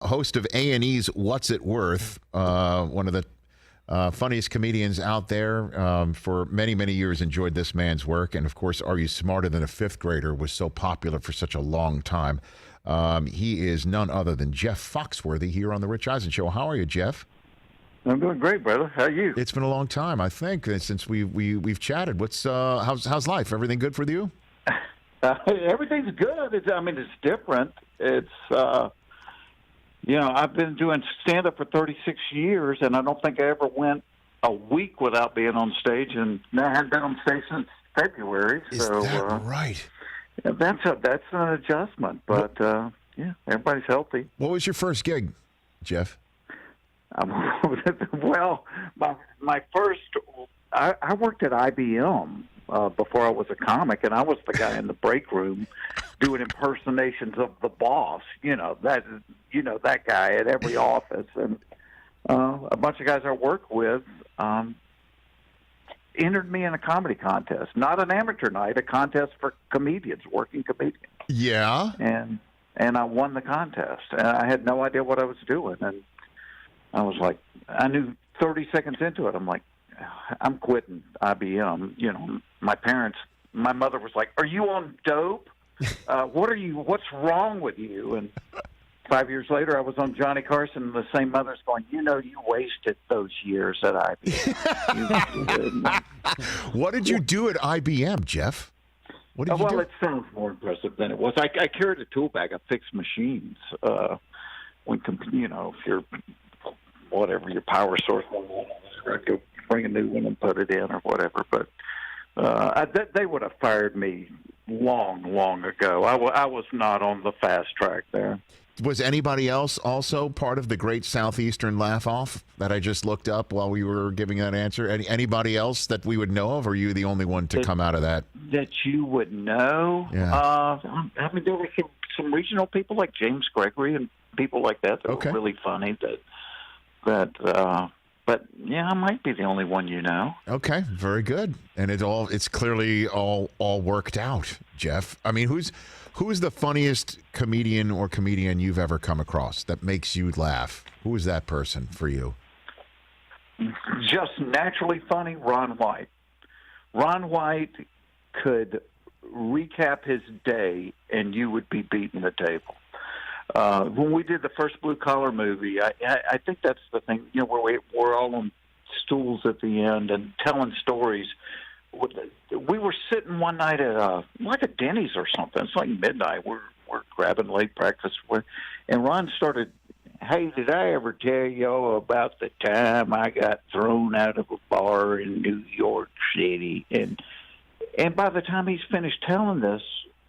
host of A&E's What's It Worth, one of the funniest comedians out there. For many, many years, enjoyed this man's work. And, of course, Are You Smarter Than a Fifth Grader was so popular for such a long time. He is none other than Jeff Foxworthy here on The Rich Eisen Show. How are you, Jeff? I'm doing great, brother. How are you? It's been a long time, I think, since we've chatted. How's life? Everything good for you? Everything's good. It's different. It's I've been doing stand-up for 36 years, and I don't think I ever went a week without being on stage, and I haven't been on stage since February. Is that right? Yeah, that's an adjustment, but everybody's healthy. What was your first gig, Jeff? Well, my first, I worked at IBM before I was a comic, and I was the guy in the break room doing impersonations of the boss. That guy at every office, and a bunch of guys I work with entered me in a comedy contest, not an amateur night, a contest for comedians, working comedians. Yeah, and I won the contest, and I had no idea what I was doing, and I was like, I knew 30 seconds into it, I'm like, I'm quitting IBM. My mother was like, are you on dope? What's wrong with you? And 5 years later, I was on Johnny Carson, and the same mother's going, you wasted those years at IBM. What did you do at IBM, Jeff? What did you do? Well, it sounds more impressive than it was. I carried a tool bag. I fixed machines. If you're whatever your power source was, I'd go bring a new one and put it in or whatever. But they would have fired me long ago. I was not on the fast track there. Was anybody else also part of the Great Southeastern Laugh-Off that I just looked up while we were giving that answer? Anybody else that we would know of, or are you the only one to come out of that? That you would know? Yeah. There were some regional people like James Gregory and people like that were really funny. But I might be the only one you know. Okay, very good. And it's clearly all worked out, Jeff. I mean, who's the funniest comedian or comedian you've ever come across that makes you laugh? Who is that person for you? Just naturally funny, Ron White. Ron White could recap his day, and you would be beating the table. When we did the first Blue Collar movie, I think that's the thing, where we're all on stools at the end and telling stories. We were sitting one night at like a Denny's or something. It's like midnight. We're grabbing late breakfast, and Ron started, "Hey, did I ever tell y'all about the time I got thrown out of a bar in New York City?" And by the time he's finished telling this,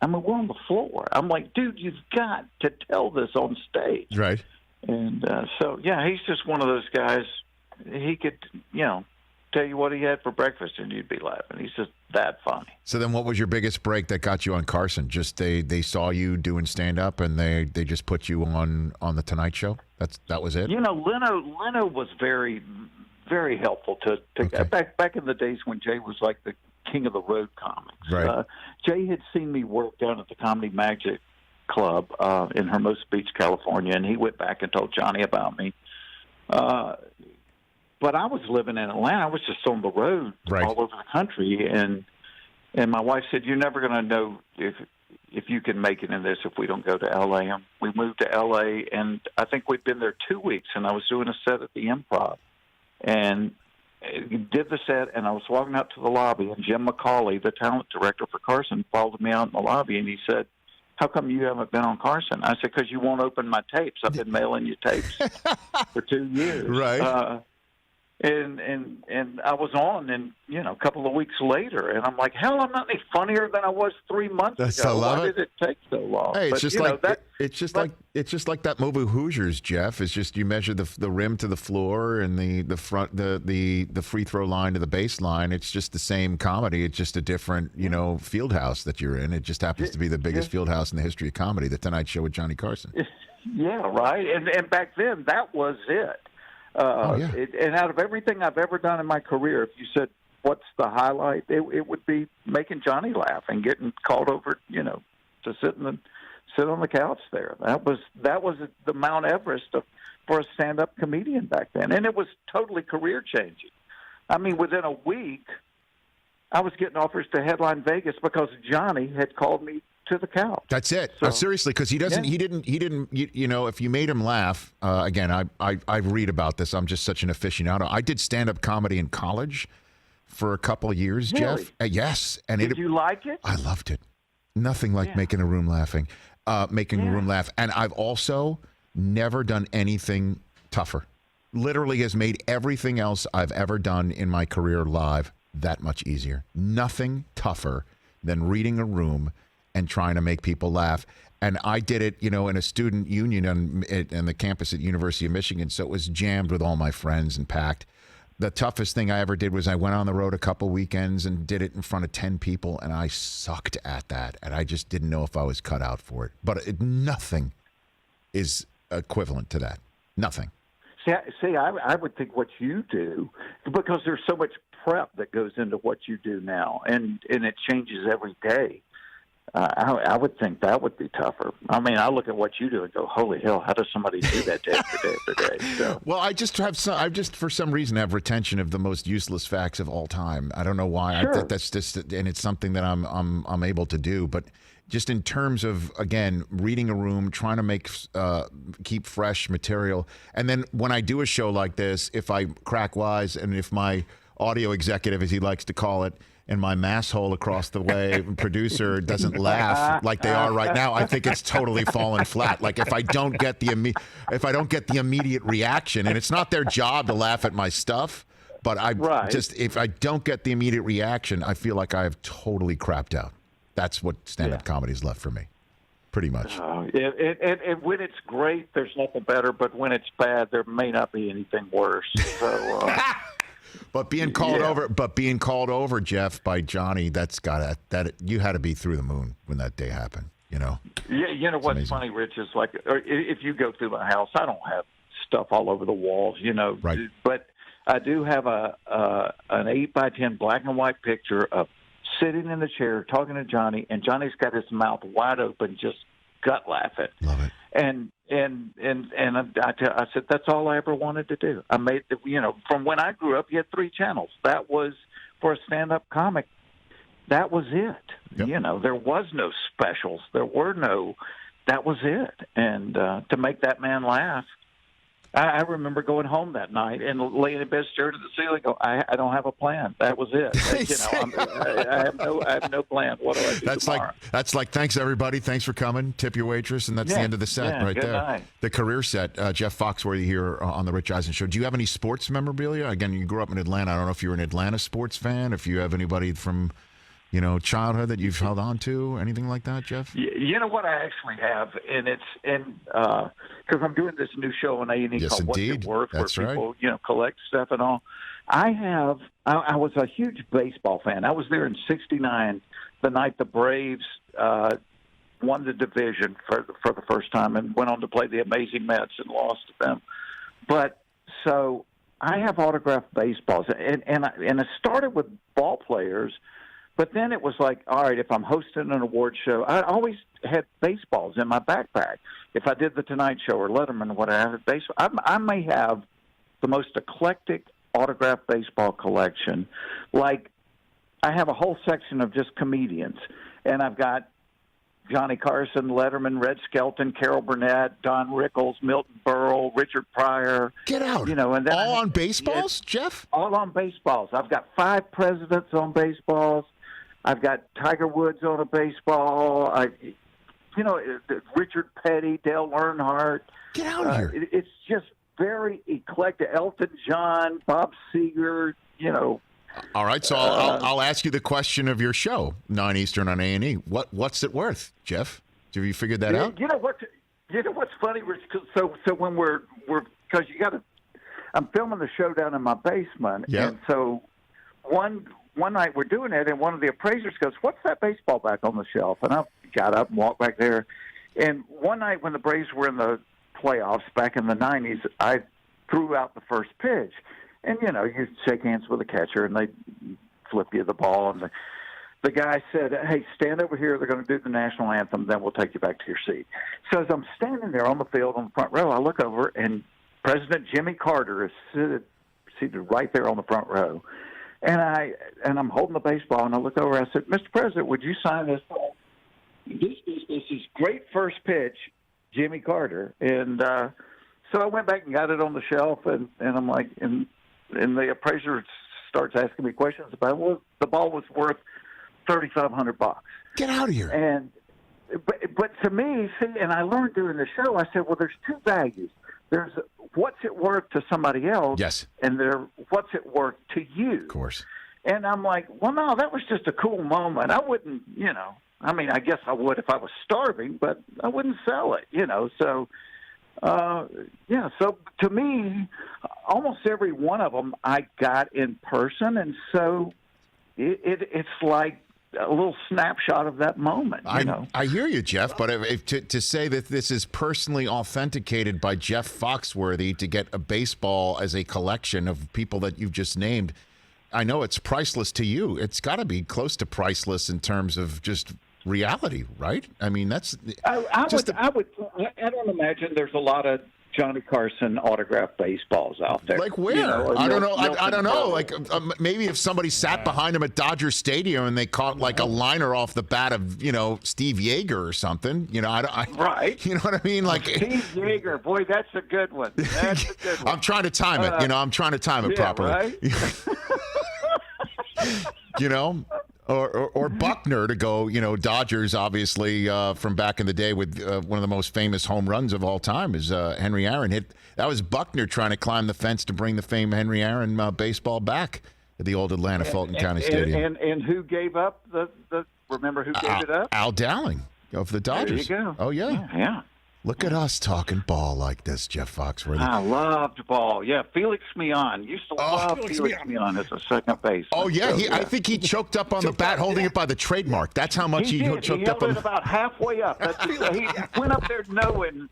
we're on the floor. I'm like, dude, you've got to tell this on stage. Right. And he's just one of those guys. He could, tell you what he had for breakfast, and you'd be laughing. He's just that funny. So then what was your biggest break that got you on Carson? Just they saw you doing stand-up, and they just put you on The Tonight Show? That was it? Leno was very, very helpful to back in the days when Jay was like the king of the road comics. Right. Jay had seen me work down at the Comedy Magic Club in Hermosa Beach, California, and he went back and told Johnny about me. But I was living in Atlanta. I was just on the road all over the country, and my wife said, "You're never going to know if you can make it in this if we don't go to L.A." And we moved to L.A., and I think we'd been there 2 weeks, and I was doing a set at the Improv, and did the set, and I was walking out to the lobby, and Jim McCauley, the talent director for Carson, followed me out in the lobby, and he said, "How come you haven't been on Carson?" I said, "Because you won't open my tapes. I've been mailing you tapes for 2 years." Right. And I was on, and a couple of weeks later, and I'm like, hell, I'm not any funnier than I was 3 months ago. Why did it take so long? Hey, it's just like that movie Hoosiers, Jeff. It's just you measure the rim to the floor and the front the free throw line to the baseline. It's just the same comedy. It's just a different field house that you're in. It just happens to be the biggest field house in the history of comedy, The Tonight Show with Johnny Carson. Yeah, right. And back then, that was it. And out of everything I've ever done in my career, if you said, what's the highlight, it would be making Johnny laugh and getting called over, to sit sit on the couch there. That was the Mount Everest for a stand-up comedian back then, and it was totally career-changing. I mean, within a week, I was getting offers to headline Vegas because Johnny had called me to the couch. That's it. So, seriously, because he didn't, you know, if you made him laugh, again, I read about this. I'm just such an aficionado. I did stand-up comedy in college for a couple of years, really? Jeff. Yes. And did you like it? I loved it. Nothing like making a room laughing, making a room laugh. And I've also never done anything tougher. Literally has made everything else I've ever done in my career live that much easier. Nothing tougher than reading a room and trying to make people laugh. And I did it, you know, in a student union on the campus at University of Michigan, so it was jammed with all my friends and packed. The toughest thing I ever did was I went on the road a couple weekends and did it in front of 10 people, and I sucked at that, and I just didn't know if I was cut out for it. But nothing is equivalent to that. Nothing. See, I would think what you do, because there's so much prep that goes into what you do now, and it changes every day. I would think that would be tougher. I mean, I look at what you do and go, "Holy hell! How does somebody do that day after day after day?" So. Well, I just for some reason have retention of the most useless facts of all time. I don't know why. Sure. That's just, and it's something that I'm able to do. But just in terms of, again, reading a room, trying to keep fresh material, and then when I do a show like this, if I crack wise, and if my audio executive, as he likes to call it, and my masshole across the way producer doesn't laugh like they are right now, I think it's totally fallen flat. Like if I don't get the immediate reaction, and it's not their job to laugh at my stuff, but if I don't get the immediate reaction, I feel like I have totally crapped out. That's what stand-up comedy's left for me, pretty much. And when it's great, there's nothing better. But when it's bad, there may not be anything worse. So. But being called over, Jeff, by Johnny, you had to be through the moon when that day happened. You know. Yeah, you know what's amazing. Funny, Rich, is like if you go through my house, I don't have stuff all over the walls, you know. Right. But I do have an 8x10 black and white picture of sitting in the chair talking to Johnny, and Johnny's got his mouth wide open, just gut laughing. Love it. And I said, that's all I ever wanted to do. I made, from when I grew up, you had 3 channels. That was, for a stand-up comic, that was it. Yep. You know, there was no specials. That was it. And to make that man laugh, I remember going home that night and laying in bed, staring at the ceiling, go, I don't have a plan. That was it. I have no plan. What do I do tomorrow? That's like, thanks, everybody. Thanks for coming. Tip your waitress, and that's the end of the set right there. Night. The career set. Jeff Foxworthy here on the Rich Eisen Show. Do you have any sports memorabilia? Again, you grew up in Atlanta. I don't know if you're an Atlanta sports fan, if you have anybody from childhood that you've held on to, anything like that, Jeff? You know what I actually have, and it's because I'm doing this new show on A&E called What's It Worth, where people collect stuff and all. I was a huge baseball fan. I was there in '69, the night the Braves won the division for the first time, and went on to play the amazing Mets and lost to them. But so I have autographed baseballs, and it started with ball players. But then it was like, all right, if I'm hosting an award show, I always had baseballs in my backpack. If I did the Tonight Show or Letterman or whatever, I may have the most eclectic autographed baseball collection. Like, I have a whole section of just comedians, and I've got Johnny Carson, Letterman, Red Skelton, Carol Burnett, Don Rickles, Milton Berle, Richard Pryor. Get out. And then all on baseballs, Jeff? All on baseballs. I've got 5 presidents on baseballs. I've got Tiger Woods on a baseball. Richard Petty, Dale Earnhardt. Get out of here. It's just very eclectic. Elton John, Bob Seger, All right, so I'll ask you the question of your show, 9 Eastern on A&E. What's it worth, Jeff? Have you figured that out? You know what's funny? So when because I'm filming the show down in my basement, and so one night we're doing it, and one of the appraisers goes, "What's that baseball back on the shelf?" And I got up and walked back there. And one night when the Braves were in the playoffs back in the 90s, I threw out the first pitch. And, you shake hands with the catcher, and they flip you the ball. And the guy said, "Hey, stand over here. They're going to do the national anthem. Then we'll take you back to your seat." So as I'm standing there on the field on the front row, I look over, and President Jimmy Carter is seated right there on the front row. And I'm holding the baseball, and I look over. I said, "Mr. President, would you sign this ball? This is great first pitch, Jimmy Carter." And so I went back and got it on the shelf, and I'm like, and the appraiser starts asking me questions about, well, the ball was worth $3,500. Get out of here. And but to me, see, and I learned during the show, I said, well, there's two values. There's what's it worth to somebody else, yes, and what's it worth to you. Of course. And I'm like, well, no, that was just a cool moment. I wouldn't, I mean, I guess I would if I was starving, but I wouldn't sell it, So, so to me, almost every one of them I got in person, and so it's like a little snapshot of that moment. I hear you, Jeff, but to say that this is personally authenticated by Jeff Foxworthy to get a baseball as a collection of people that you've just named, I know it's priceless to you. It's got to be close to priceless in terms of just reality, right? I mean, that's. I don't imagine there's a lot of Johnny Carson autographed baseballs out there. Like where? I don't know. I don't know. Like maybe if somebody sat behind him at Dodger Stadium and they caught like a liner off the bat of Steve Yeager or something. Right. You know what I mean? Like Steve Yeager. Boy, that's a good one. That's a good one. I'm trying to time it. I'm trying to time it properly. Right? Or Buckner to go, Dodgers, obviously, from back in the day with one of the most famous home runs of all time is Henry Aaron hit. That was Buckner trying to climb the fence to bring the famed Henry Aaron baseball back at the old Atlanta Fulton County Stadium. And who gave up remember who gave it up? Al Dowling of the Dodgers. There you go. Oh, yeah. Yeah. Look at us talking ball like this, Jeff Foxworthy. I loved ball. Yeah, Felix Mion. Used to love Felix Mion as a second baseman. Oh, yeah. I think he choked up on the bat holding it by the trademark. That's how much he choked up on. He held it about halfway up. He went up there knowing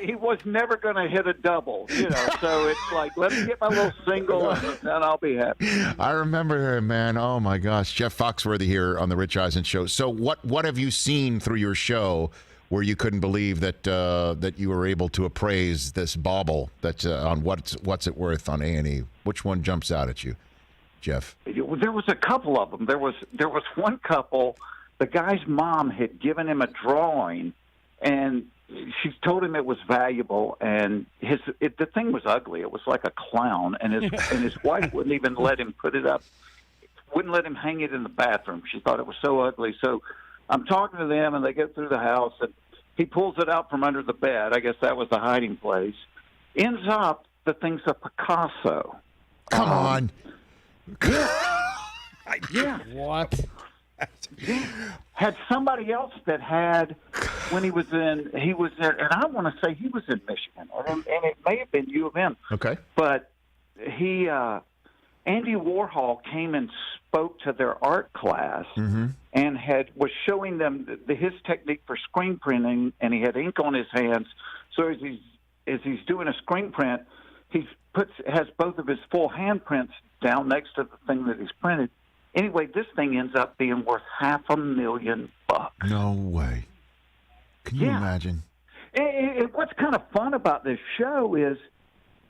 he was never going to hit a double. So it's like, let me get my little single, and I'll be happy. I remember him, man. Oh, my gosh. Jeff Foxworthy here on the Rich Eisen Show. So what have you seen through your show where you couldn't believe that you were able to appraise this bauble that's on what's it worth on A&E? Which one jumps out at you, Jeff? There was a couple of them. There was one couple. The guy's mom had given him a drawing, and she told him it was valuable. And the thing was ugly. It was like a clown, and his wife wouldn't even let him put it up. Wouldn't let him hang it in the bathroom. She thought it was so ugly. So I'm talking to them, and they get through the house, and he pulls it out from under the bed. I guess that was the hiding place. Ends up, the thing's a Picasso. Come on. Yeah. What? Had somebody else that had, when he was there, and I want to say he was in Michigan, and it may have been U of M. Okay. But Andy Warhol came and spoke to their art class and was showing them his technique for screen printing, and he had ink on his hands. So as he's doing a screen print, he has both of his full handprints down next to the thing that he's printed. Anyway, this thing ends up being worth $500,000. No way. Can you imagine? And what's kind of fun about this show is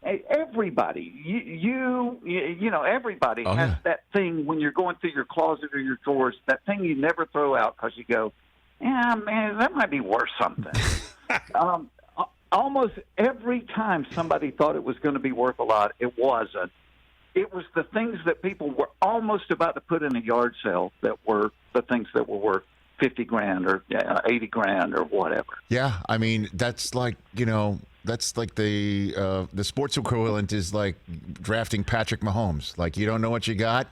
everybody, everybody has that thing when you're going through your closet or your drawers, that thing you never throw out because you go, yeah, man, that might be worth something. Almost every time somebody thought it was going to be worth a lot, it wasn't. It was the things that people were almost about to put in a yard sale that were the things that were worth $50,000 or $80,000 or whatever. Yeah, I mean that's like that's like the sports equivalent is like drafting Patrick Mahomes. Like you don't know what you got,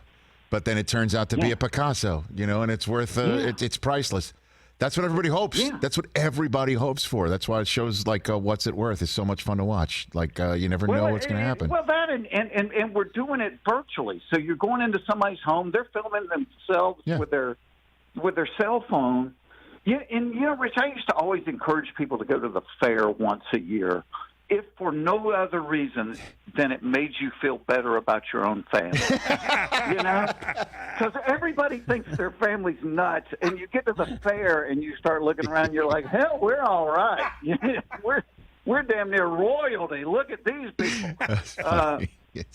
but then it turns out to be a Picasso, and it's worth it's priceless. That's what everybody hopes. Yeah. That's what everybody hopes for. That's why it shows like What's It Worth is so much fun to watch. Like you never know what's going to happen. Well, that and we're doing it virtually. So you're going into somebody's home. They're filming themselves with their cell phone. Yeah, and Rich, I used to always encourage people to go to the fair once a year, if for no other reason than it made you feel better about your own family. Because everybody thinks their family's nuts, and you get to the fair and you start looking around. You're like, hell, we're all right. we're damn near royalty. Look at these people.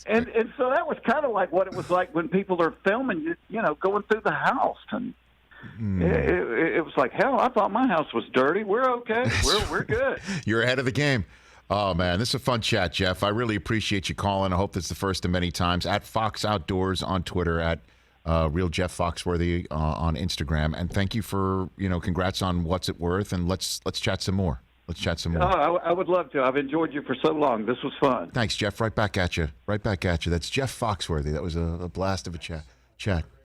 And so that was kind of like what it was like when people are filming, going through the house. And it was like, hell, I thought my house was dirty. We're okay. We're good. You're ahead of the game. Oh, man, this is a fun chat, Jeff. I really appreciate you calling. I hope this is the first of many times. At Fox Outdoors on Twitter, at Real Jeff Foxworthy on Instagram. And thank you for, congrats on What's It Worth. And let's chat some more. Oh, I would love to. I've enjoyed you for so long. This was fun. Thanks, Jeff. Right back at you. That's Jeff Foxworthy. That was a blast of a chat.